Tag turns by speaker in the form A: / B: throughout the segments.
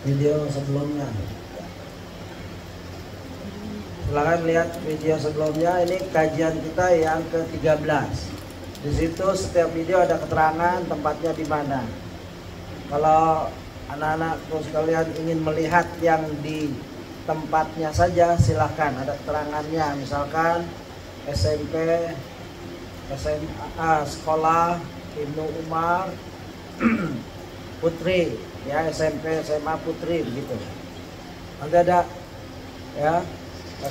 A: video sebelumnya. Silahkan lihat video sebelumnya. Ini kajian kita yang ke-13. Di situ setiap video ada keterangan tempatnya di mana. Kalau anak-anakku sekalian ingin melihat yang di tempatnya saja, silahkan, ada keterangannya. Misalkan SMP, SMA, sekolah Ibnu Umar Putri, ya, SMP, SMA Putri, begitu. Nanti ada ya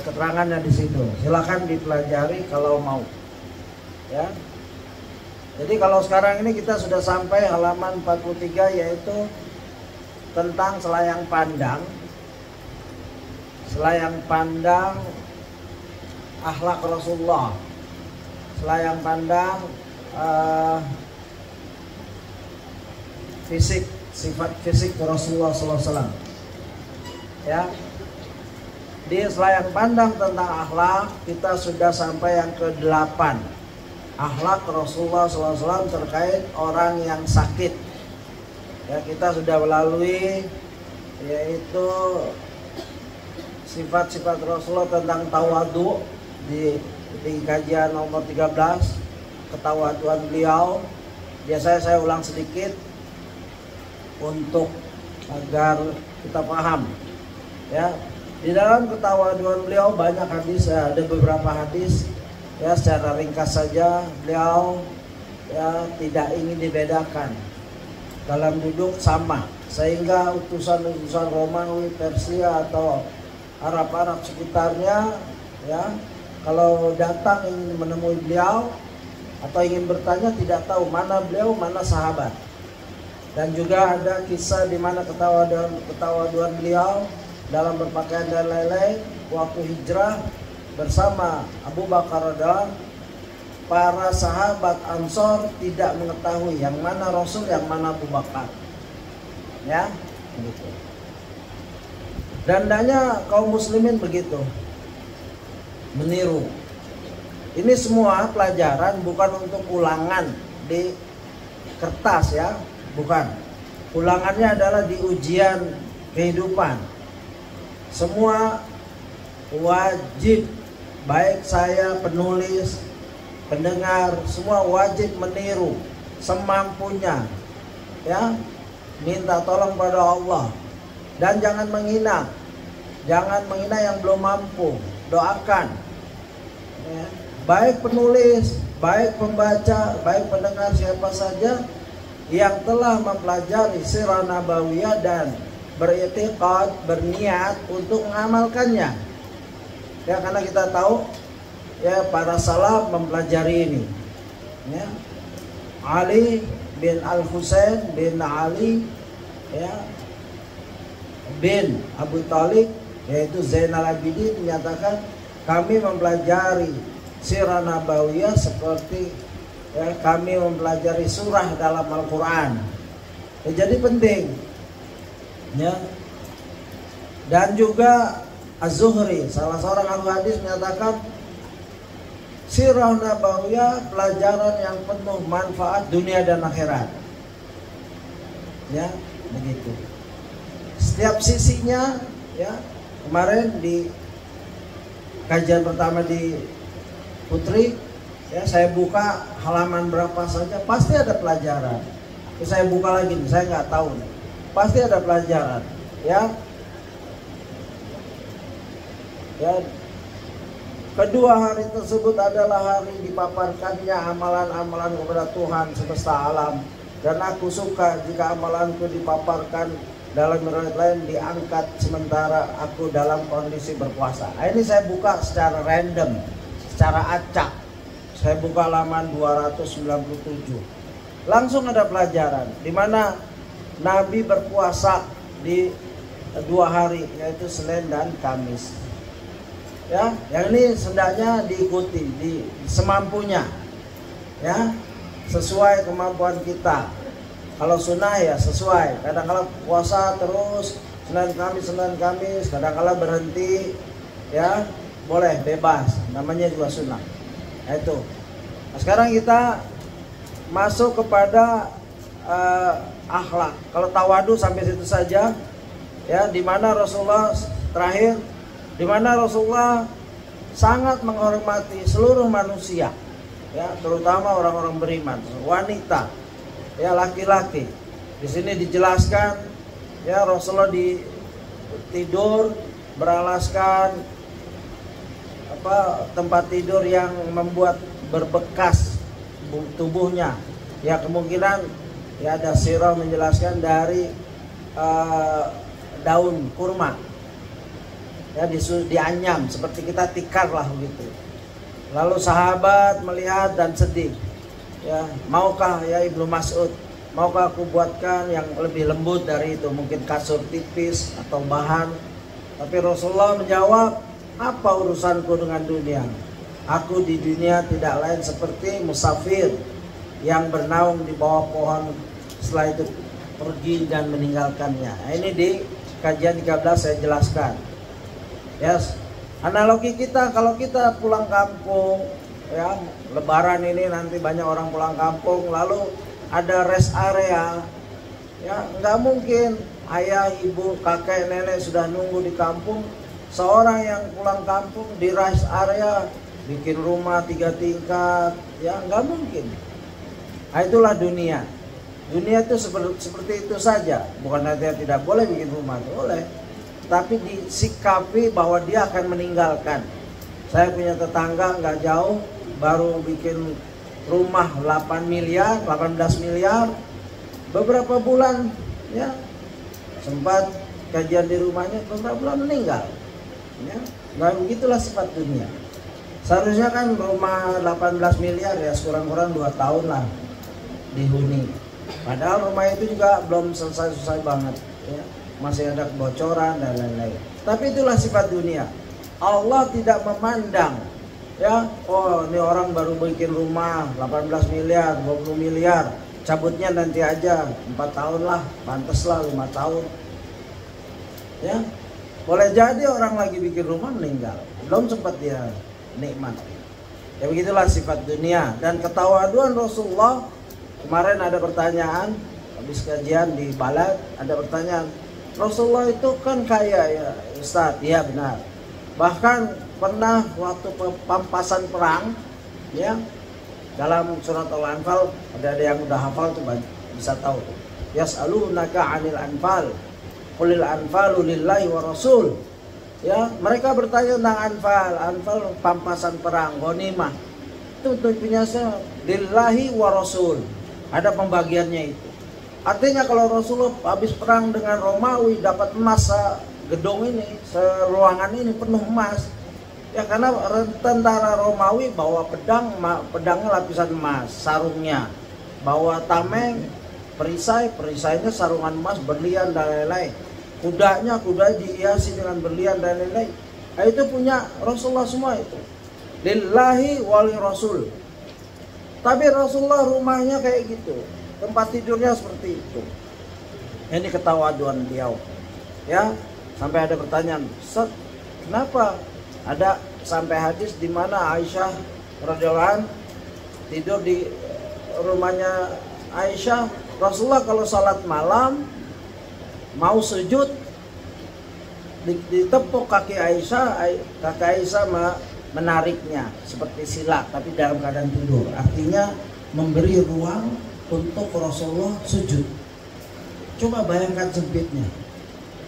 A: keterangannya di situ. Silahkan dipelajari kalau mau. Ya. Jadi kalau sekarang ini kita sudah sampai halaman 43, yaitu tentang selayang pandang. Selayang pandang akhlak Rasulullah. Selayang pandang fisik, sifat fisik Rasulullah SAW. Ya. Di selayang pandang tentang akhlak kita sudah sampai yang ke-8. Akhlak Rasulullah SAW terkait orang yang sakit. Ya, kita sudah melalui yaitu sifat-sifat Rasulullah tentang tawadu di kajian nomor 13, ketawaduan beliau. Biasanya saya ulang sedikit untuk agar kita paham. Ya, di dalam ketawaduan beliau banyak hadis, ada beberapa hadis. Ya, secara ringkas saja, beliau ya tidak ingin dibedakan dalam duduk sama, sehingga utusan-utusan Romawi, Persia atau Arab-Arab sekitarnya, ya, kalau datang ingin menemui beliau atau ingin bertanya, tidak tahu mana beliau, mana sahabat. Dan juga ada kisah di mana ketawaduan beliau dalam berpakaian dan lain-lain waktu hijrah bersama Abu Bakar, dan para sahabat Ansor tidak mengetahui yang mana Rasul, yang mana Abu Bakar. Ya, begitu. Dan hendaknya kaum muslimin begitu, meniru. Ini semua pelajaran bukan untuk ulangan di kertas, ya, bukan. Ulangannya adalah di ujian kehidupan. Semua wajib, baik saya penulis, pendengar, semua wajib meniru semampunya, ya, minta tolong pada Allah, dan jangan menghina yang belum mampu, doakan, ya. Baik penulis, baik pembaca, baik pendengar, siapa saja yang telah mempelajari sirah nabawiyah dan beriktikad, berniat untuk mengamalkannya. Ya, karena kita tahu ya para salaf mempelajari ini. Ya. Ali bin Al-Husain bin Ali, ya, bin Abu Talib, yaitu Zainal Abidin, menyatakan kami mempelajari sirah nabawiyah seperti ya, kami mempelajari surah dalam Al-Quran. Ya, jadi penting. Ya. Dan juga Az-Zuhri, salah seorang ahli hadis, menyatakan sirah nabawiyah pelajaran yang penuh manfaat dunia dan akhirat. Ya, begitu. Setiap sisinya, ya. Kemarin di kajian pertama di Putri, ya, saya buka halaman berapa saja, pasti ada pelajaran. Terus saya buka lagi, saya nggak tahu, pasti ada pelajaran. Ya. Ya, kedua hari tersebut adalah hari dipaparkannya amalan-amalan kepada Tuhan semesta alam, dan aku suka jika amalanku dipaparkan dalam riwayat lain diangkat sementara aku dalam kondisi berpuasa. Nah, ini saya buka secara random, secara acak. Saya buka halaman 297. Langsung ada pelajaran di mana Nabi berpuasa di 2 hari, yaitu Senin dan Kamis. Ya, yang ini hendaknya diikuti di semampunya, ya, sesuai kemampuan kita. Kalau sunnah ya sesuai. Kadang-kala puasa terus Senin Kamis, kadang-kala berhenti, ya, boleh, bebas, namanya juga sunnah. Nah, itu. Nah, sekarang kita masuk kepada akhlak. Kalau tawadu sampai situ saja. Ya, di mana Rasulullah terakhir, di mana Rasulullah sangat menghormati seluruh manusia, ya, terutama orang-orang beriman, wanita, ya, laki-laki. Di sini dijelaskan, ya, Rasulullah tidur beralaskan tempat tidur yang membuat berbekas tubuhnya. Ya, kemungkinan, ya, ada sirah menjelaskan dari daun kurma, ya, dianyam seperti kita tikar lah begitu. Lalu sahabat melihat dan sedih, ya, maukah ya Ibnu Mas'ud, maukah aku buatkan yang lebih lembut dari itu, mungkin kasur tipis atau bahan. Tapi Rasulullah menjawab, apa urusanku dengan dunia? Aku di dunia tidak lain seperti musafir yang bernaung di bawah pohon, setelah itu pergi dan meninggalkannya. Nah, ini di kajian 13 saya jelaskan. Yes. Analogi kita, kalau kita pulang kampung, ya, Lebaran ini nanti banyak orang pulang kampung, lalu ada rest area, ya, nggak mungkin ayah, ibu, kakek, nenek sudah nunggu di kampung, seorang yang pulang kampung di rest area bikin rumah 3 tingkat, ya, nggak mungkin. Nah, itulah dunia. Dunia itu seperti itu saja. Bukan artinya tidak boleh bikin rumah, boleh, tapi disikapi bahwa dia akan meninggalkan. Saya punya tetangga nggak jauh, baru bikin rumah 8 miliar, 18 miliar, beberapa bulan, ya, sempat kajian di rumahnya, beberapa bulan meninggal. Ya, nah, begitulah sifat dunia. Seharusnya kan rumah 18 miliar ya kurang-kurang 2 tahun lah dihuni. Padahal rumah itu juga belum selesai banget, ya, masih ada kebocoran dan lain-lain. Tapi itulah sifat dunia. Allah tidak memandang, ya, oh ini orang baru bikin rumah 18 miliar, 20 miliar, cabutnya nanti aja 4 tahun lah, pantas lah 5 tahun. Ya, boleh jadi orang lagi bikin rumah meninggal, belum sempat dia nikmat. Ya, begitulah sifat dunia. Dan ketawaduan Rasulullah. Kemarin ada pertanyaan, habis kajian di Balad, ada pertanyaan, Rasulullah itu kan kaya ya Ustaz? Iya benar. Bahkan pernah waktu pampasan perang, ya, dalam surat Al-Anfal, ada yang udah hafal tuh bisa tahu. Yas'alunaka 'anil anfal, qulil anfalu lillahi wa rasul. Ya, mereka bertanya tentang anfal pampasan perang, ghanimah. Itu punya saya lillahi wa rasul. Ada pembagiannya itu. Artinya kalau Rasulullah habis perang dengan Romawi dapat emas gedung ini, seruangan ini penuh emas. Ya, karena tentara Romawi bawa pedangnya lapisan emas, sarungnya. Bawa tameng, perisainya sarungan emas, berlian dan lain-lain. Kuda dihiasi dengan berlian dan lain-lain. Nah, itu punya Rasulullah semua itu. Lillahi wali rasul. Tapi Rasulullah rumahnya kayak gitu, tempat tidurnya seperti itu. Ini ketawaduan beliau. Ya, sampai ada pertanyaan, Ustaz, kenapa ada sampai hadis di mana Aisyah radhiyallahu anha tidur di rumahnya Aisyah. Rasulullah kalau salat malam mau sujud ditepuk kaki Aisyah menariknya seperti sila, tapi dalam keadaan tidur. Artinya memberi ruang untuk Rasulullah sujud. Coba bayangkan sempitnya.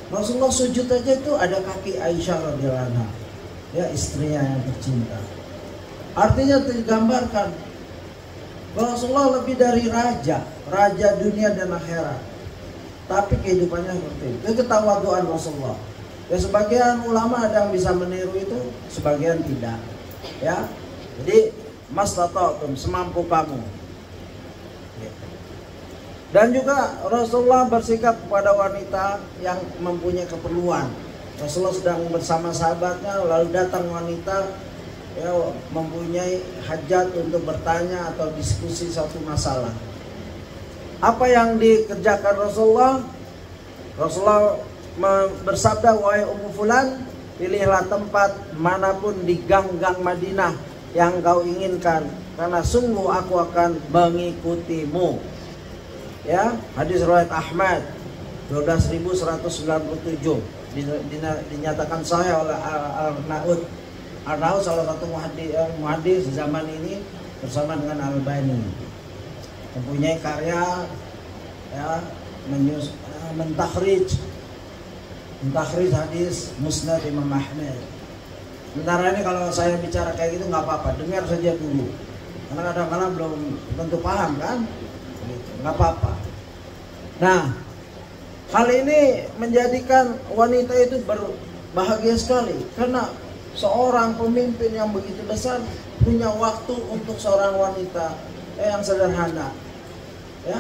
A: Rasulullah sujud aja itu ada kaki Aisyah radhiyallahu anha, ya, istrinya yang tercinta. Artinya digambarkan Rasulullah lebih dari raja dunia dan akhirat. Tapi kehidupannya seperti itu. Itu ketawaduan Rasulullah. Ya, sebagian ulama ada yang bisa meniru itu, sebagian tidak. Ya, jadi mastata'tum, semampu kamu. Dan juga Rasulullah bersikap kepada wanita yang mempunyai keperluan. Rasulullah sedang bersama sahabatnya, lalu datang wanita, ya, mempunyai hajat untuk bertanya atau diskusi suatu masalah. Apa yang dikerjakan Rasulullah? Rasulullah bersabda, wahai Ummu Fulan, pilihlah tempat manapun di gang-gang Madinah yang kau inginkan, karena sungguh aku akan mengikutimu. Ya, hadis riwayat Ahmad. 12.197 dinyatakan sahih oleh Al-Arnaud. Arnaud salah satu muhaddis zaman ini bersama dengan Al-Albani, mempunyai karya ya mentakhrij hadis Musnad Imam Ahmad. Sementara ini kalau saya bicara kayak gitu nggak apa-apa, dengar saja dulu, karena kadang-kadang belum tentu paham kan, nggak apa-apa. Nah, hal ini menjadikan wanita itu berbahagia sekali, karena seorang pemimpin yang begitu besar punya waktu untuk seorang wanita yang sederhana, ya.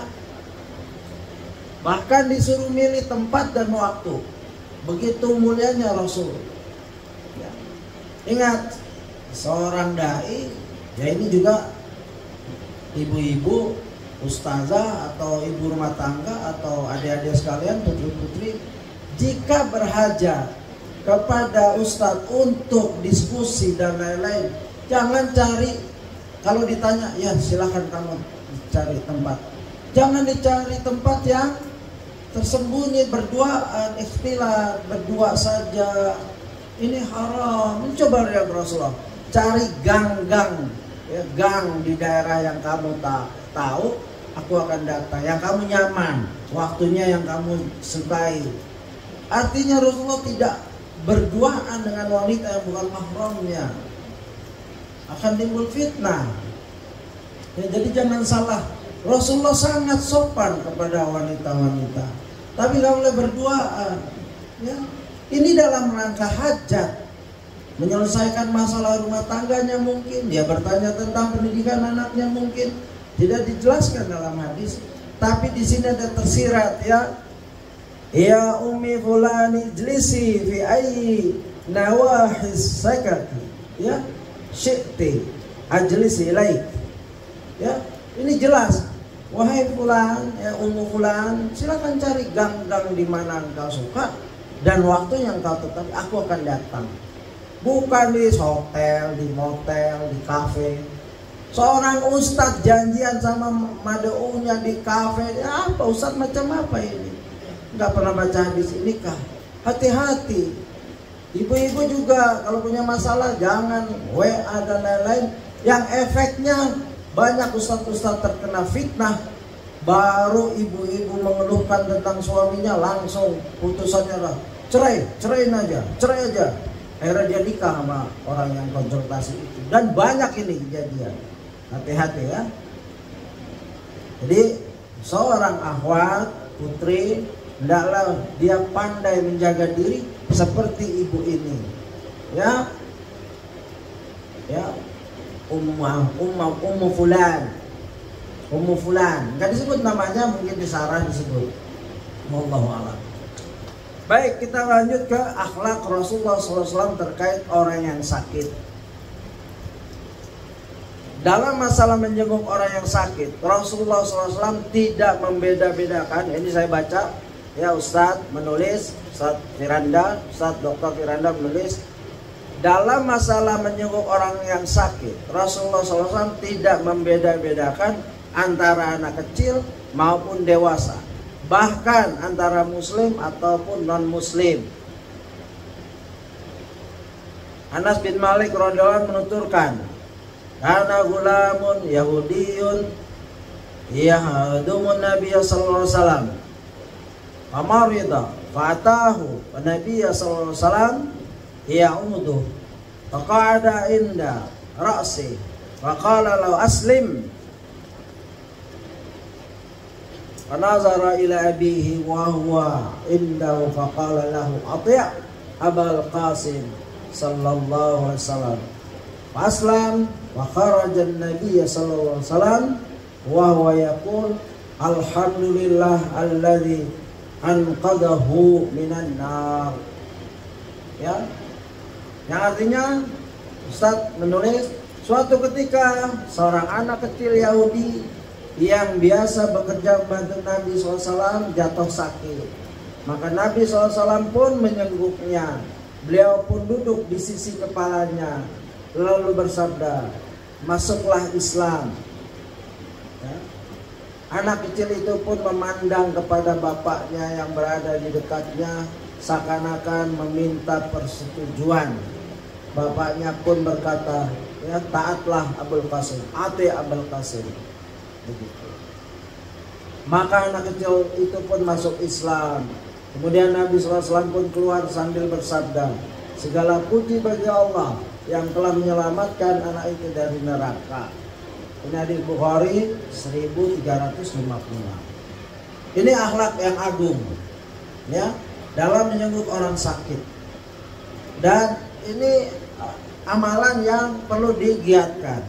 A: Bahkan disuruh milih tempat dan waktu. Begitu mulianya Rasul. Ya. Ingat, seorang dai, ya ini juga ibu-ibu, ustazah atau ibu rumah tangga atau adik-adik sekalian, putri-putri, jika berhajat kepada ustadz untuk diskusi dan lain-lain, jangan cari, kalau ditanya, ya silahkan kamu cari tempat. Jangan dicari tempat yang tersembunyi, berduaan, ikhtilat, berdua saja. Ini haram. Coba lihat Rasulullah, cari gang-gang, ya, gang di daerah yang kamu tahu, aku akan datang, yang kamu nyaman, waktunya yang kamu sukai. Artinya Rasulullah tidak berduaan dengan wanita yang bukan mahramnya, akan timbul fitnah. Ya, jadi jangan salah, Rasulullah sangat sopan kepada wanita-wanita, tapi nggak boleh berduaan. Ya, ini dalam rangka hajat, menyelesaikan masalah rumah tangganya mungkin, dia bertanya tentang pendidikan anaknya mungkin, tidak dijelaskan dalam hadis, tapi di sini ada tersirat, ya ummi fulani jlisi fi ayyi nawahis sakati, ya syi'ti ajlisi ilaik. Ya, ini jelas. Wahai fulan, ya ummu fulan, silakan cari gang-gang di mana engkau suka dan waktu yang kau tetap, aku akan datang. Bukan di hotel, di motel, di kafe. Seorang ustadz janjian sama mad'unya di kafe, apa ustadz macam apa ini? Nggak pernah baca hadis ini kah? Hati-hati. Ibu-ibu juga kalau punya masalah jangan WA dan lain-lain yang efeknya banyak ustadz-ustadz terkena fitnah. Baru ibu-ibu mengeluhkan tentang suaminya, langsung putusannya lah cerai aja. Akhirnya dia nikah sama orang yang konsultasi itu. Dan banyak ini kejadian. Hati-hati ya. Jadi seorang akhwat, putri, hendaklah dia pandai menjaga diri seperti ibu ini. Ya. Ummu fulan. Enggak disebut namanya, mungkin di sarah disebut. Wallahu a'lam. Baik, kita lanjut ke akhlak Rasulullah SAW terkait orang yang sakit. Dalam masalah menjenguk orang yang sakit, Rasulullah SAW tidak membeda-bedakan. Ini saya baca, ya Ustadz menulis, Ustadz Firanda, Ustadz Dr. Firanda menulis, dalam masalah menjenguk orang yang sakit, Rasulullah SAW tidak membeda-bedakan antara anak kecil maupun dewasa, bahkan antara muslim ataupun non-muslim. Anas bin Malik radhiyallahu anhu menuturkan, "Kana gulamun Yahudiyun yahdumun Nabiy sallallahu alaihi wasallam. Amarida fa'atahu Nabiy sallallahu alaihi wasallam ya'uduhu. Faqa'ada inda ra'si faqala lahu aslim. Fanazara ila abihi wa huwa indahu faqala lahu ati' Abul Qasim sallallahu alaihi wasallam. Faslam wa kharaja an-nabiy sallallahu alaihi wasallam wa huwa yaqul alhamdulillah alladzi anqadahu minan nar." Ya. Yang artinya Ustaz menulis, suatu ketika seorang anak kecil Yahudi yang biasa bekerja membantu Nabi SAW jatuh sakit. Maka Nabi SAW pun menyengguknya. Beliau pun duduk di sisi kepalanya, lalu bersabda, "Masuklah Islam." Ya. Anak kecil itu pun memandang kepada bapaknya yang berada di dekatnya, seakan-akan meminta persetujuan. Bapaknya pun berkata, ya, taatlah Abul Qasim, ati Abul Qasim. Begitu. Maka anak kecil itu pun masuk Islam. Kemudian Nabi SAW pun keluar sambil bersabda, segala puji bagi Allah yang telah menyelamatkan anak itu dari neraka. Ini hadis Bukhari 1356. Ini akhlak yang agung, ya, dalam menyambut orang sakit. Dan ini amalan yang perlu digiatkan.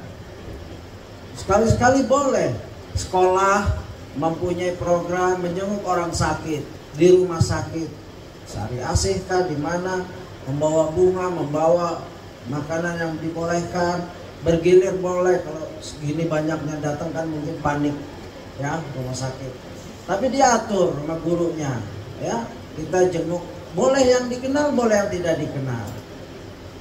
A: Sekali-sekali boleh sekolah mempunyai program menjenguk orang sakit di rumah sakit, sehari asih kah, di mana membawa bunga, membawa makanan yang dibolehkan, bergilir boleh. Kalau segini banyaknya datang kan mungkin panik, ya, rumah sakit. Tapi diatur sama gurunya, ya, kita jenguk, boleh yang dikenal, boleh yang tidak dikenal.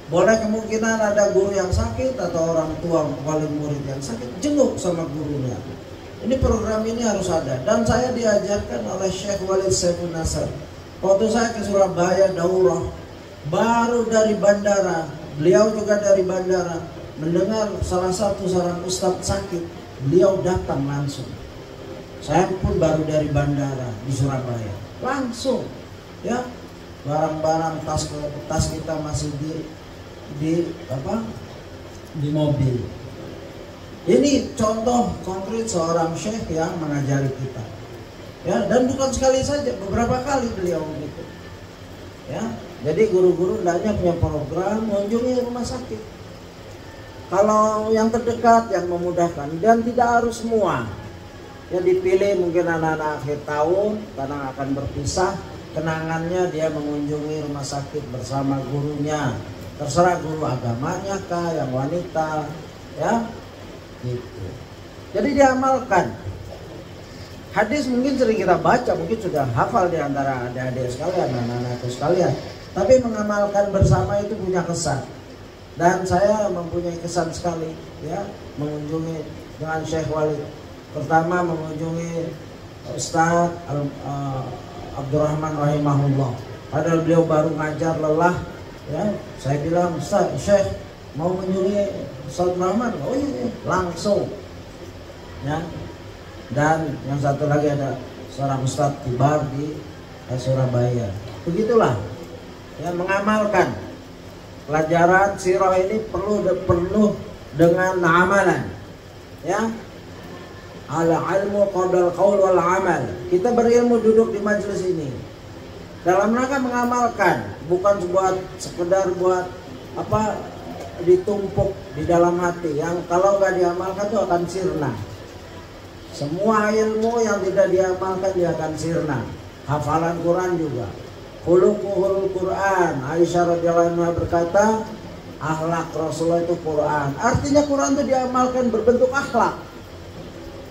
A: Boleh kemungkinan ada guru yang sakit atau orang tua wali murid yang sakit, jenguk sama gurunya. Ini program ini harus ada. Dan saya diajarkan oleh Syekh Walid Saifun Nasr. Waktu saya ke Surabaya daurah, baru dari bandara, beliau juga dari bandara, mendengar salah satu seorang ustadz sakit, beliau datang langsung. Saya pun baru dari bandara di Surabaya, langsung, ya, barang-barang tas kita masih di mobil. Ini contoh konkret seorang syekh yang mengajari kita, ya, dan bukan sekali saja, beberapa kali beliau begitu, ya. Jadi guru-guru hendaknya punya program mengunjungi rumah sakit. Kalau yang terdekat, yang memudahkan, dan tidak harus semua. Ya, dipilih mungkin anak-anak akhir tahun karena akan berpisah, kenangannya dia mengunjungi rumah sakit bersama gurunya. Terserah guru agamanya kah, yang wanita, ya, gitu. Jadi diamalkan. Hadis mungkin sering kita baca, mungkin sudah hafal di antara adik-adik sekalian, anak-anakku sekalian. Tapi mengamalkan bersama itu punya kesan. Dan saya mempunyai kesan sekali, ya, mengunjungi dengan Syekh Walid. Pertama mengunjungi Ustaz Abdurrahman rahimahullah. Padahal beliau baru ngajar lelah, ya. Saya bilang, Ustaz, Syekh mau mengunjungi Ustaz Rahman. Oh iya, langsung, ya. Dan yang satu lagi ada seorang Ustaz Kibar di Surabaya. Begitulah, ya, mengamalkan. Pelajaran sirah ini perlu dengan amalan, ya. Al-ilmu qabla al-qaul wal amal. Kita berilmu duduk di majelis ini dalam rangka mengamalkan, bukan sekedar buat apa, ditumpuk di dalam hati, yang kalau nggak diamalkan itu akan sirna. Semua ilmu yang tidak diamalkan dia akan sirna. Hafalan Quran juga. Khuluquhul Quran. Aisyah radhiyallahu anha berkata, akhlak Rasulullah itu Quran. Artinya Quran itu diamalkan berbentuk akhlak.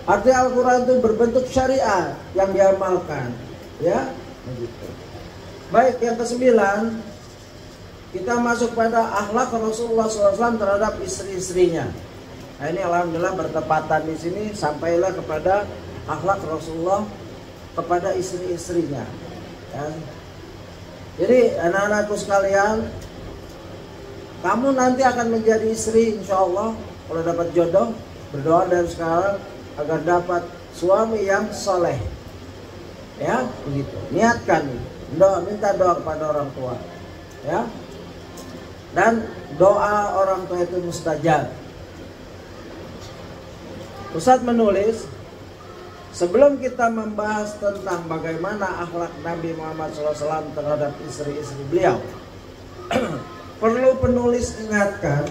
A: Artinya Al-Quran itu berbentuk syariat yang diamalkan, ya, begitu. Baik, yang ke-9, kita masuk pada akhlak Rasulullah SAW terhadap istri-istrinya. Nah, ini alhamdulillah bertepatan di sini, sampailah kepada akhlak Rasulullah kepada istri-istrinya, ya. Jadi anak-anakku sekalian, kamu nanti akan menjadi istri, insya Allah, kalau dapat jodoh, berdoa dari sekarang agar dapat suami yang soleh, ya, begitu. Niatkan, minta doa kepada orang tua, ya. Dan doa orang tua itu mustajab. Ustadz menulis, sebelum kita membahas tentang bagaimana akhlak Nabi Muhammad SAW terhadap istri-istri beliau, perlu penulis ingatkan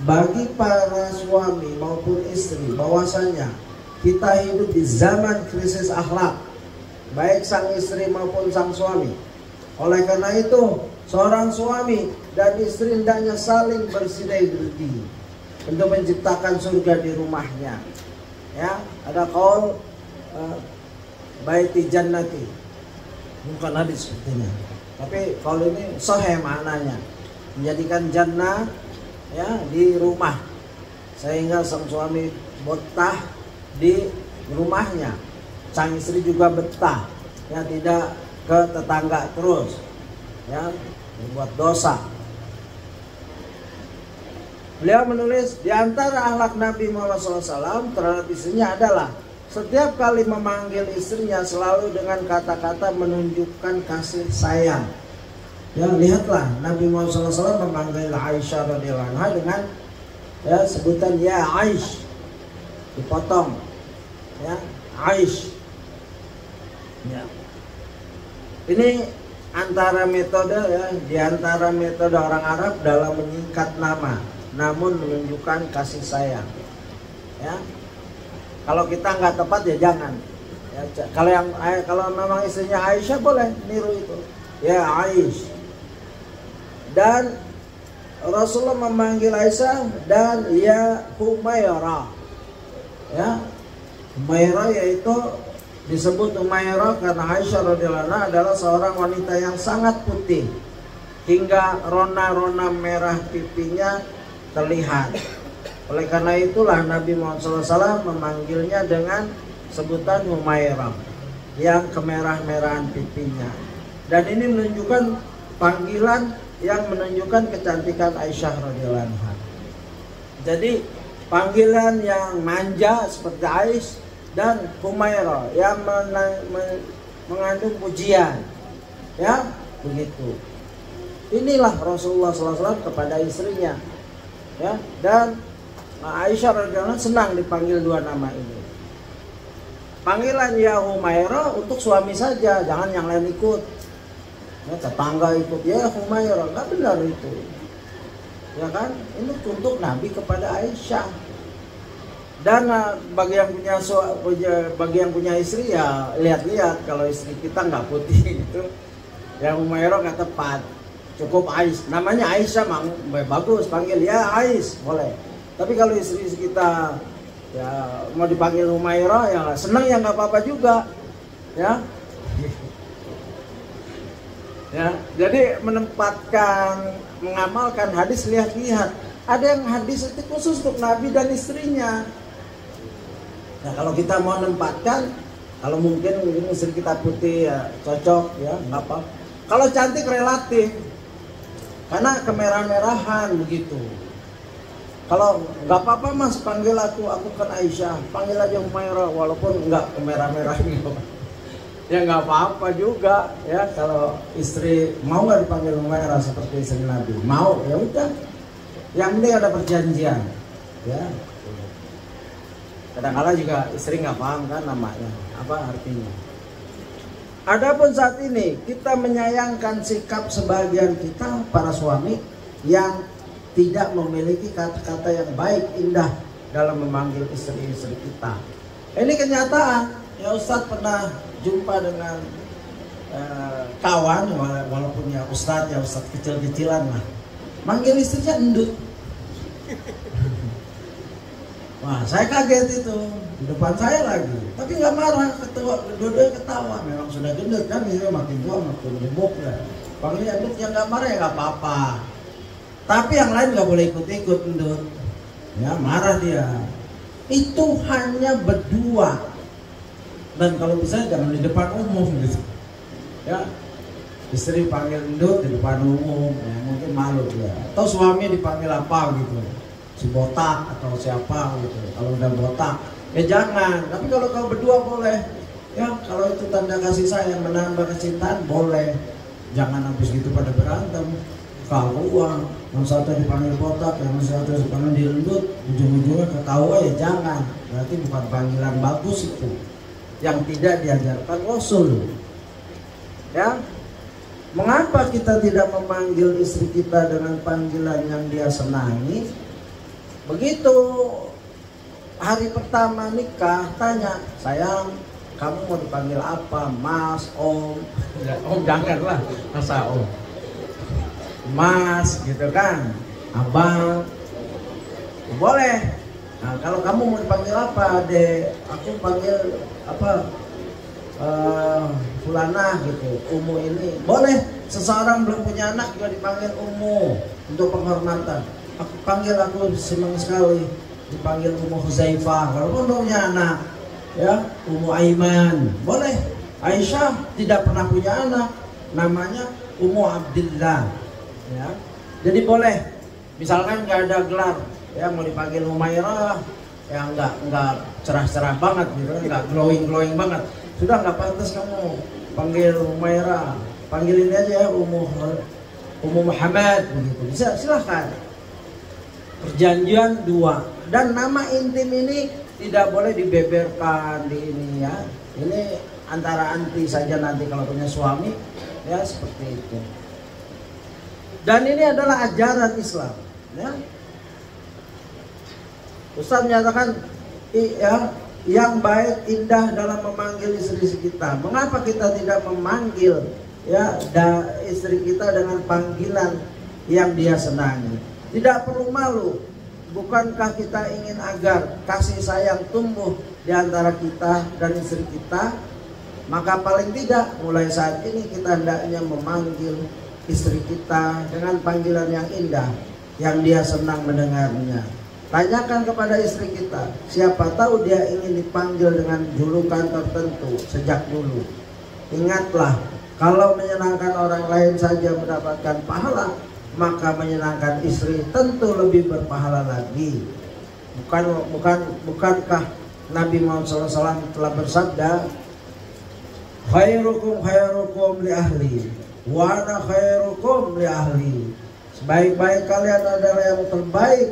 A: bagi para suami maupun istri bahwasanya kita hidup di zaman krisis akhlak, baik sang istri maupun sang suami. Oleh karena itu, seorang suami dan istri hendaknya saling bersinergi untuk menciptakan surga di rumahnya. Ya, ada qaul baiti jannati, bukan hadis sepertinya, tapi qaul ini sahih maknanya, menjadikan jannah, ya, di rumah, sehingga sang suami betah di rumahnya, sang istri juga betah, ya, tidak ke tetangga terus, ya, membuat dosa. Beliau menulis, di antara akhlak Nabi Muhammad SAW terhadap istrinya adalah setiap kali memanggil istrinya selalu dengan kata-kata menunjukkan kasih sayang. Ya, lihatlah Nabi Muhammad SAW memanggil Aisyah radhiyallahu anha dengan, ya, sebutan ya Aish, dipotong, ya, Aish. Ya. Ini antara metode, ya, di antara metode orang Arab dalam menyingkat nama, namun menunjukkan kasih sayang. Ya, kalau kita nggak tepat ya jangan. Ya, kalau memang istrinya Aisyah boleh niru itu, ya Aish. Dan Rasulullah memanggil Aisyah dan ya Humairah. Ya, Humairah yaitu disebut Humairah karena Aisyah radhiyallahu anha adalah seorang wanita yang sangat putih hingga rona-rona merah pipinya terlihat. Oleh karena itulah Nabi Muhammad SAW memanggilnya dengan sebutan Humairah, yang kemerah-merahan pipinya. Dan ini menunjukkan panggilan yang menunjukkan kecantikan Aisyah radhiyallahu anha. Jadi panggilan yang manja seperti Aish dan Humairah yang mengandung pujian, ya, begitu. Inilah Rasulullah SAW kepada istrinya, ya. Dan Aisyah radhiyallahu anha senang dipanggil dua nama ini. Panggilan ya Humairah untuk suami saja, jangan yang lain ikut. Ya, tetangga ikut ya Humairah, nggak benar itu, ya kan? Ini untuk Nabi kepada Aisyah. Dan bagi yang punya istri ya lihat-lihat, kalau istri kita nggak putih itu, ya Humairah nggak tepat, cukup Aish. Namanya Aisyah mang bagus, panggil ya Aish boleh. Tapi kalau istri kita ya mau dipanggil Humairah ya senang, ya nggak apa-apa juga, ya. Ya, jadi mengamalkan hadis, lihat-lihat. Ada yang hadis itu khusus untuk Nabi dan istrinya. Nah, kalau kita mau menempatkan, kalau mungkin istri kita putih ya cocok, ya nggak apa. Kalau cantik relatif, karena kemerah-merahan begitu. Kalau nggak apa-apa mas, panggil aku kan Aisyah, panggil aja Humairah walaupun nggak kemerah-merahan gitu. Ya nggak apa-apa juga, ya, kalau istri mau nggak dipanggil Humairah seperti istri Nabi, mau ya udah, yang penting ada perjanjian, ya. Kadang-kadang juga istri nggak paham kan namanya apa artinya. Adapun saat ini kita menyayangkan sikap sebagian kita para suami yang tidak memiliki kata-kata yang baik indah dalam memanggil istri-istri kita. Ini kenyataan. Ya, Ustadz pernah jumpa dengan kawan, walaupun ya Ustadz kecil-kecilan lah, manggil istrinya endut. Wah, saya kaget itu, di depan saya lagi, tapi nggak marah, dua-duanya ketawa. Memang sudah gendut kan, dia makin tua makin gemuk ya. Panggilnya endut, yang nggak marah ya nggak apa-apa. Tapi yang lain nggak boleh ikut-ikut endut, ya marah dia. Itu hanya berdua. Dan kalau bisa jangan di depan umum gitu, ya. Istri panggil endut di depan umum, ya mungkin malu dia. Atau suami dipanggil apa gitu, si botak atau siapa gitu. Kalau udah botak, ya jangan. Tapi kalau kau berdua boleh, ya. Kalau itu tanda kasih sayang, menambah kecintaan boleh. Jangan habis gitu pada berantem. Kalau yang satu dipanggil botak, yang satu dipanggil endut, ujung-ujungnya ketawa, ya jangan. Berarti bukan panggilan bagus itu, yang tidak diajarkan Rasul. Ya, mengapa kita tidak memanggil istri kita dengan panggilan yang dia senangi? Begitu hari pertama nikah, tanya, sayang, kamu mau dipanggil apa? Mas, Om. Om janganlah, masa Om. Mas, gitu kan? Abang, boleh. Nah, kalau kamu mau dipanggil apa, Dek? Aku panggil apa? Fulana gitu, Umu ini. Boleh. Seseorang belum punya anak juga dipanggil Umu untuk penghormatan. Aku senang sekali dipanggil Umu Huzaifah. Walaupun belum punya anak, ya, Ummu Aiman, boleh. Aisyah tidak pernah punya anak, namanya Ummu Abdillah, ya. Jadi boleh. Misalkan nggak ada gelar, ya mau dipanggil Umairah, ya nggak cerah-cerah banget, gitu, nggak glowing banget. Sudah nggak pantas kamu panggil Umairah, panggilin aja ya Ummu Muhammad, begitu. Bisa, silahkan. Perjanjian 2. Dan nama intim ini tidak boleh dibeberkan di ini, ya. Ini antara anti saja nanti kalau punya suami, ya, seperti itu. Dan ini adalah ajaran Islam, ya. Ustaz menyatakan, ya, yang baik indah dalam memanggil istri kita. Mengapa kita tidak memanggil, ya, istri kita dengan panggilan yang dia senangi? Tidak perlu malu. Bukankah kita ingin agar kasih sayang tumbuh di antara kita dan istri kita? Maka paling tidak mulai saat ini kita hendaknya memanggil istri kita dengan panggilan yang indah, yang dia senang mendengarnya. Tanyakan kepada istri kita, siapa tahu dia ingin dipanggil dengan julukan tertentu sejak dulu. Ingatlah, kalau menyenangkan orang lain saja mendapatkan pahala, maka menyenangkan istri tentu lebih berpahala lagi. Bukankah Nabi Muhammad SAW telah bersabda, khairukum khairukum li ahli wa ana khairukum li ahli. Sebaik-baik kalian adalah yang terbaik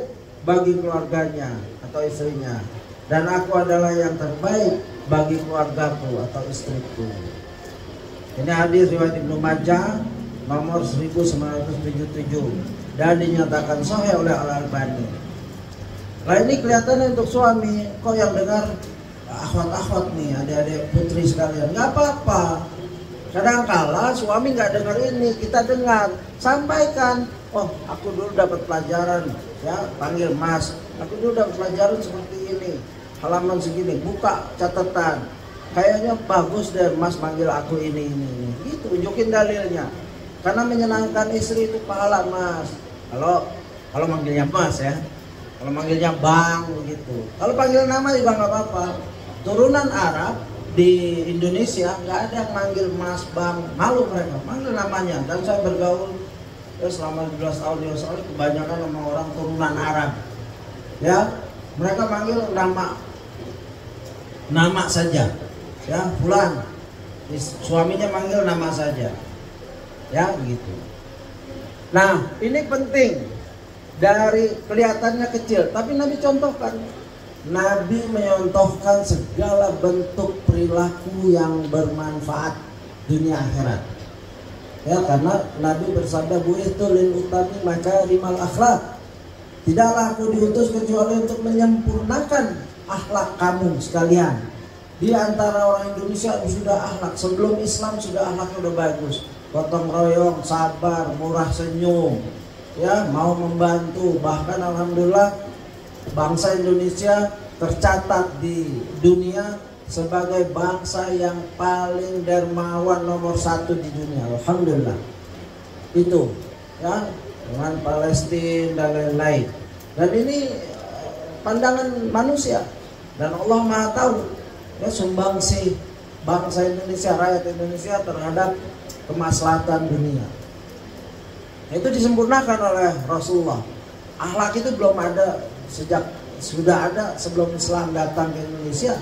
A: bagi keluarganya atau istrinya, dan aku adalah yang terbaik bagi keluargaku atau istriku. Ini hadis riwayat Ibnu Majah nomor 1977 dan dinyatakan sahih oleh Al-Albani. Nah, ini kelihatannya untuk suami, kok yang dengar akhwat-akhwat nih, adik-adik putri sekalian, nggak apa-apa. Kadang-kala suami nggak dengar ini, kita dengar, sampaikan. Oh, aku dulu dapat pelajaran, ya, panggil Mas. Aku dulu dapat pelajaran seperti ini, halaman segini, buka catatan. Kayaknya bagus deh Mas panggil aku ini. Gitu, tunjukin dalilnya. Karena menyenangkan istri itu pahala, Mas. Kalau manggilnya Mas, ya. Kalau manggilnya Bang, begitu. Kalau panggil nama juga nggak apa-apa. Turunan Arab di Indonesia nggak ada yang manggil Mas, Bang, malu mereka, manggil namanya. Dan saya bergaul ya, selama 12 tahun di Australia, kebanyakan sama orang turunan Arab, ya, mereka manggil nama saja, ya, Fulan, suaminya manggil nama saja, ya, gitu. Nah, ini penting. Dari kelihatannya kecil, tapi Nabi contohkan. Nabi menyontohkan segala bentuk perilaku yang bermanfaat dunia akhirat. Ya, karena Nabi bersabda, bu'itsu lil utami makarimal akhlak. Tidaklah aku diutus kecuali untuk menyempurnakan akhlak kamu sekalian. Di antara orang Indonesia sudah akhlak, sebelum Islam sudah akhlaknya udah bagus. Gotong royong, sabar, murah senyum, ya, mau membantu. Bahkan alhamdulillah bangsa Indonesia tercatat di dunia sebagai bangsa yang paling dermawan nomor 1 di dunia. Alhamdulillah. Itu, ya, dengan Palestina dan lain-lain. Dan ini pandangan manusia, dan Allah Maha tahu, ya, sumbangsi bangsa Indonesia, rakyat Indonesia terhadap kemaslahatan dunia. Itu disempurnakan oleh Rasulullah. Akhlak itu belum ada sudah ada sebelum Islam datang ke Indonesia,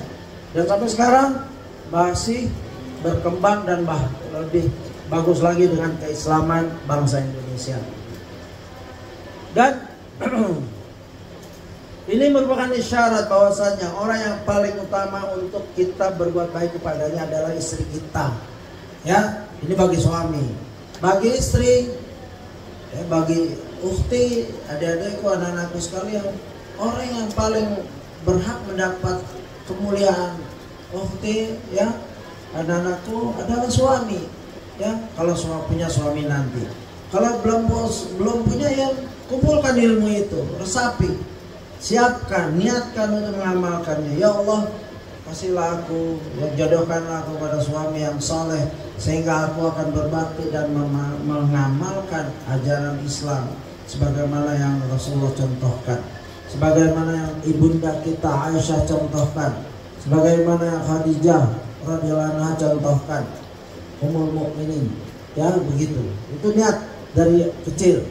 A: dan sampai sekarang masih berkembang dan lebih bagus lagi dengan keislaman bangsa Indonesia. Dan ini merupakan isyarat bahwasanya orang yang paling utama untuk kita berbuat baik kepadanya adalah istri kita. Ya, ini bagi suami, bagi istri, ya, bagi ukhti, adik-adikku, anak-anakku sekalian, orang yang paling berhak mendapat kemuliaan ukhti, ya, anak-anakku adalah suami. Ya, kalau punya suami nanti. Kalau belum punya, ya, kumpulkan ilmu itu, resapi, siapkan, niatkan untuk mengamalkannya. Ya Allah, kasihlah aku, ya, jodohkanlah aku pada suami yang soleh, sehingga aku akan berbakti dan mengamalkan ajaran Islam sebagaimana yang Rasulullah contohkan, sebagaimana yang ibunda kita Aisyah contohkan, sebagaimana Khadijah radhiyallahu anha contohkan, Ummul Mukminin, ya begitu. Itu niat dari kecil,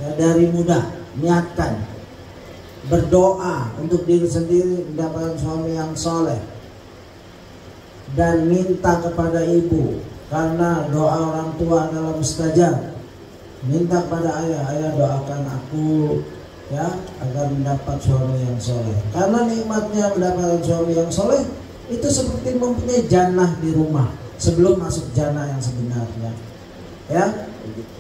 A: ya, dari muda, niatkan berdoa untuk diri sendiri mendapatkan suami yang soleh, dan minta kepada ibu, karena doa orang tua adalah mustajab. Minta kepada ayah, ayah doakan aku, ya, agar mendapat suami yang soleh. Karena nikmatnya mendapatkan suami yang soleh itu seperti mempunyai jannah di rumah sebelum masuk jannah yang sebenarnya, ya begitu.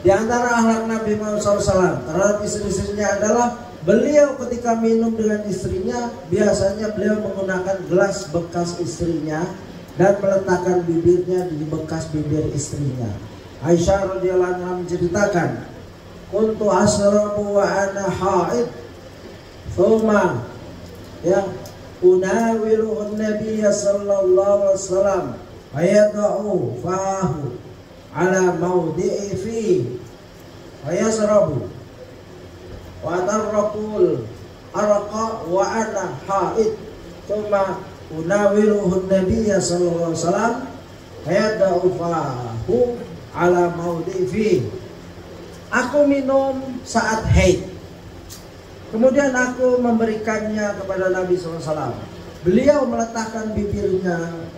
A: Di antara akhlak Nabi Muhammad SAW terhadap istri-istrinya adalah beliau ketika minum dengan istrinya, biasanya beliau menggunakan gelas bekas istrinya dan meletakkan bibirnya di bekas bibir istrinya. Aisyah radhiyallahu anha menceritakan, kuntu asrabu wa ana haid, thumma ya unawilu an-nabiy sallallahu alaihi wasallam ayad'u fahu ala mawdi'i fi ayasrabu wa tarqul arqa wa ana haid, thumma unawilu an-nabiy sallallahu alaihi wasallam ayad'u fahu ala mawdi'i fi. Aku minum saat haid, kemudian aku memberikannya kepada Nabi SAW. Beliau meletakkan bibir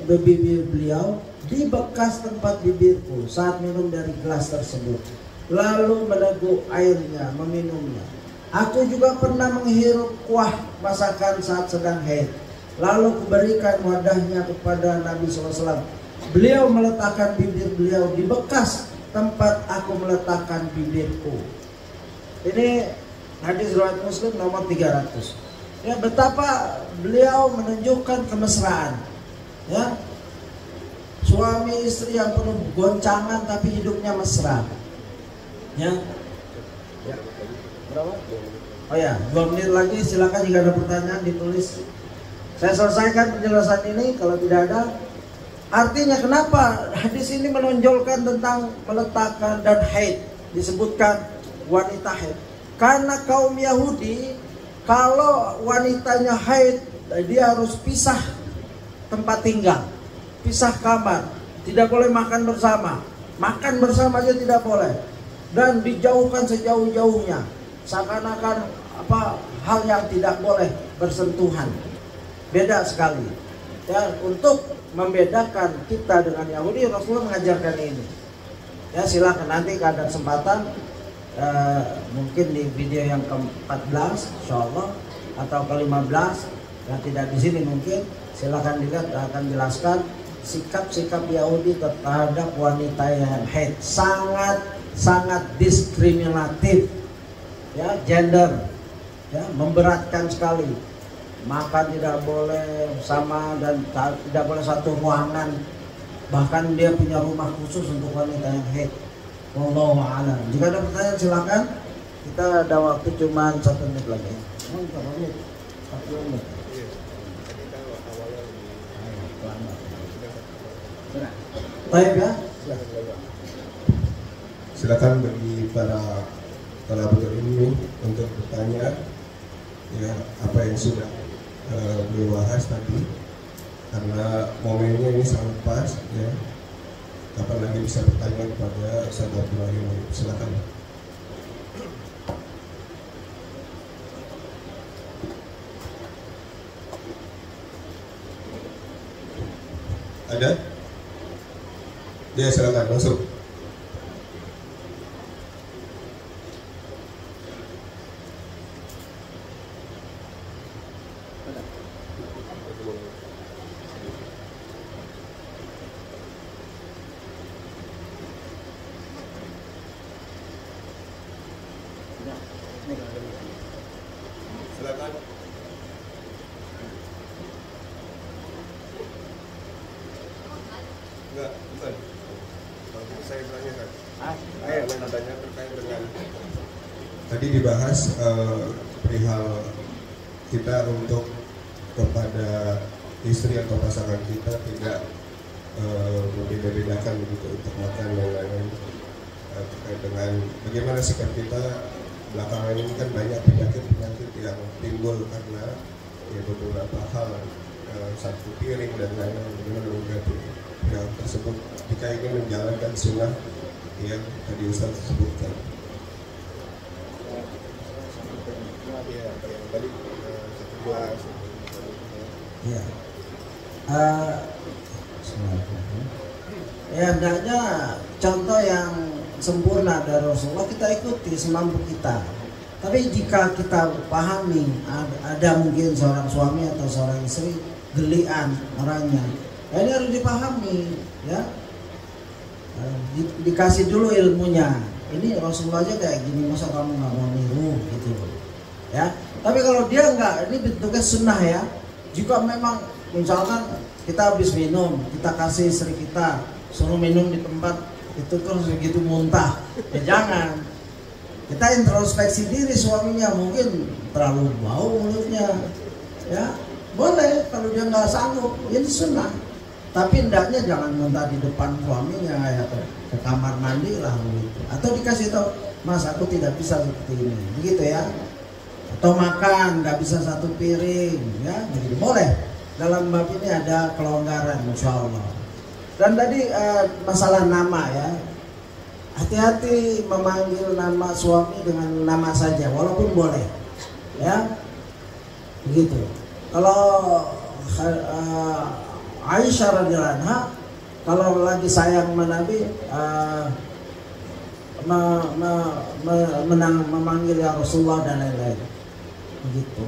A: beliau di bekas tempat bibirku saat minum dari gelas tersebut, lalu meneguk airnya, meminumnya. Aku juga pernah menghirup kuah masakan saat sedang haid, lalu kuberikan wadahnya kepada Nabi SAW. Beliau meletakkan bibir beliau di bekas tempat aku meletakkan bibirku. Ini hadis riwayat Muslim nomor 300. Ya, betapa beliau menunjukkan kemesraan, ya, suami istri yang penuh goncangan tapi hidupnya mesra, ya. Berapa? Oh ya, 2 menit lagi, silakan jika ada pertanyaan ditulis. Saya selesaikan penjelasan ini kalau tidak ada. Artinya kenapa hadis ini menonjolkan tentang meletakkan dan haid, disebutkan wanita haid? Karena kaum Yahudi kalau wanitanya haid, dia harus pisah tempat tinggal, pisah kamar, tidak boleh makan bersama aja tidak boleh, dan dijauhkan sejauh-jauhnya, seakan-akan hal yang tidak boleh bersentuhan. Beda sekali, ya. Untuk membedakan kita dengan Yahudi, Rasulullah mengajarkan ini. Ya, silakan nanti kalau ada kesempatan, mungkin di video yang ke-14 insyaallah atau ke-15 yang tidak di sini mungkin, silakan dilihat, akan jelaskan sikap-sikap Yahudi terhadap wanita yang haid. Sangat diskriminatif, ya, gender, ya, memberatkan sekali. Makan tidak boleh sama dan tidak boleh satu ruangan. Bahkan dia punya rumah khusus untuk wanita yang haid. Wallahu a'lam. Jika ada pertanyaan silakan. Kita ada waktu cuma 1 menit lagi. 1 menit. 1 menit. Baik ya.
B: Silakan bagi para kolaborator ini untuk bertanya, ya, apa yang sudah dibahas tadi, karena momennya ini sangat pas, ya. Kapan lagi bisa bertanya kepada Ustaz Abdullah ini? Silakan. Ada? Ya, silakan masuk. Silakan. Enggak, bukan. Saya tanyakan. Ayo, tanya terkait dengan tadi dibahas perihal kita untuk kepada istri atau pasangan kita tidak membeda-bedakan begitu untuk makan dan lain-lain, terkait dengan bagaimana sikap kita. Belakangan ini kan banyak penyakit yang timbul karena ya beberapa hal, satu piring dan lain-lain, bagaimana menghadapi hal tersebut jika ingin menjalankan sunnah yang tadi Ustaz sebutkan. Ya, yang tadi
A: ya. Ya, hendaknya contoh yang sempurna dari Rasulullah kita ikuti semampu kita. Tapi jika kita pahami ada mungkin seorang suami atau seorang istri gelian orangnya, ya ini harus dipahami, ya. Dikasih dulu ilmunya. Ini Rasulullah aja kayak gini, masa kamu nggak mau niru gitu, ya. Tapi kalau dia nggak, ini bentuknya sunnah ya. Jika memang misalkan kita habis minum, kita kasih istri kita, suruh minum di tempat itu terus begitu muntah, ya jangan. Kita introspeksi diri, suaminya mungkin terlalu bau mulutnya, ya boleh kalau dia nggak sanggup, ini sunnah. Tapi hendaknya jangan muntah di depan suaminya, ya ke kamar mandi lah begitu. Atau dikasih tahu, Mas aku tidak bisa seperti ini, begitu ya. Atau makan nggak bisa satu piring, ya begitu boleh. Dalam bab ini ada kelonggaran, insya Allah. Dan tadi masalah nama ya, hati-hati memanggil nama suami dengan nama saja, walaupun boleh, ya begitu. Kalau Aisyah radhiyallahu anha kalau lagi sayang sama Nabi memanggil ya Rasulullah dan lain-lain, begitu.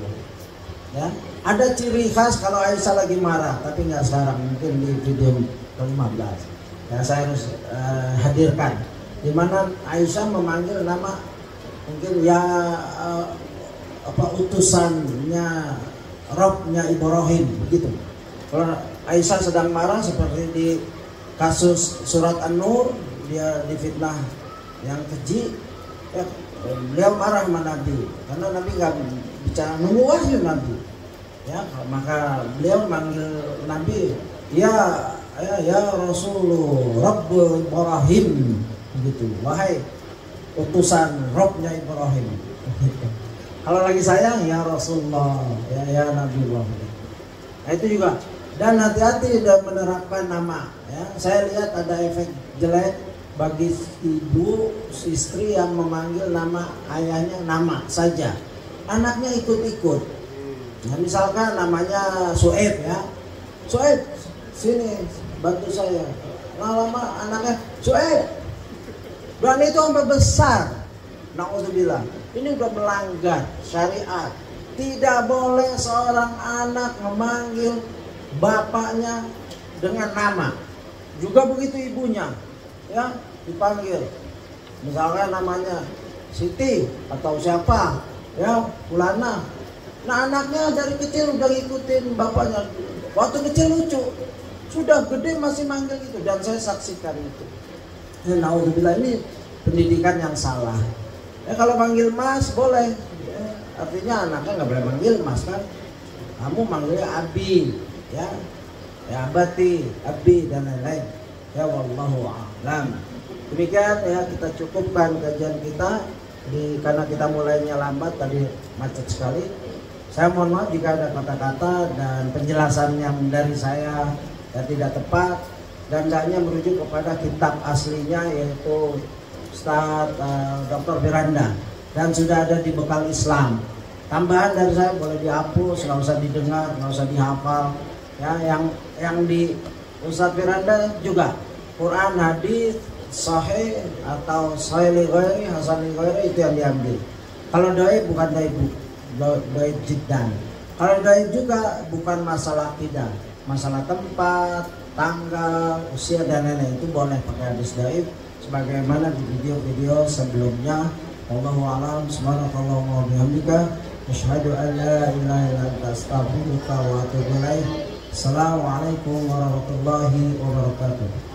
A: Ya, ada ciri khas kalau Aisyah lagi marah, tapi nggak sekarang, mungkin di video ke-15. Ya saya harus hadirkan di mana Aisyah memanggil nama mungkin ya utusannya Robnya Ibrahim begitu. Kalau Aisyah sedang marah seperti di kasus surat An-Nur, dia difitnah yang keji, ya, beliau marah sama Nabi karena Nabi nggak bicara, nunggu wahyu Nabi, ya maka beliau manggil Nabi ya Rasulullah Rabb Ibrahim begitu, wahai utusan Robnya Ibrahim. Kalau lagi sayang ya Rasulullah, ya Nabi Allah. Nah itu juga. Dan hati-hati dalam menerapkan nama, ya. Saya lihat ada efek jelek bagi ibu istri yang memanggil nama ayahnya nama saja, anaknya ikut-ikut. Nah, misalkan namanya Sueb, ya Sueb sini bantu saya. Lama-lama anaknya Sueb, dan itu sampai besar. Na'udzubillah, ini udah melanggar syariat. Tidak boleh seorang anak memanggil bapaknya dengan nama, juga begitu ibunya, ya dipanggil. Misalkan namanya Siti atau siapa, ya Fulana. Nah anaknya dari kecil udah ngikutin bapaknya. Waktu kecil lucu, sudah gede masih manggil gitu, dan saya saksikan itu. Na'udzubillah, ini pendidikan yang salah. Ya kalau manggil Mas boleh, ya, artinya anaknya nggak boleh manggil Mas kan. Kamu manggilnya Abi, ya Abati, Abi dan lain-lain. Ya wallahu a'lam. Demikian ya, kita cukupkan kajian kita karena kita mulainya lambat tadi, macet sekali. Saya mohon maaf jika ada kata-kata dan penjelasan yang dari saya yang tidak tepat dan hanya merujuk kepada kitab aslinya yaitu Ustaz Dr. Firanda, dan sudah ada di Bekal Islam. Tambahan dari saya boleh dihapus, nggak usah didengar, nggak usah dihafal. Ya, yang di Ustaz Firanda juga Quran, hadis, sahih atau sahih li ghairi, hasan li ghairi, itu yang diambil. Kalau dhaif bukan dhaif jiddan. Kalau dhaif juga bukan masalah akidah, masalah tempat, tanggal, usia dan lain-lain, itu boleh pakai hadis dhaif sebagaimana di video-video sebelumnya. Wallahu a'lam. Subhanakallahumma wa bihamdika asyhadu an la ilaha illa anta astaghfiruka wa atubu ilaik. Assalamualaikum warahmatullahi wabarakatuh.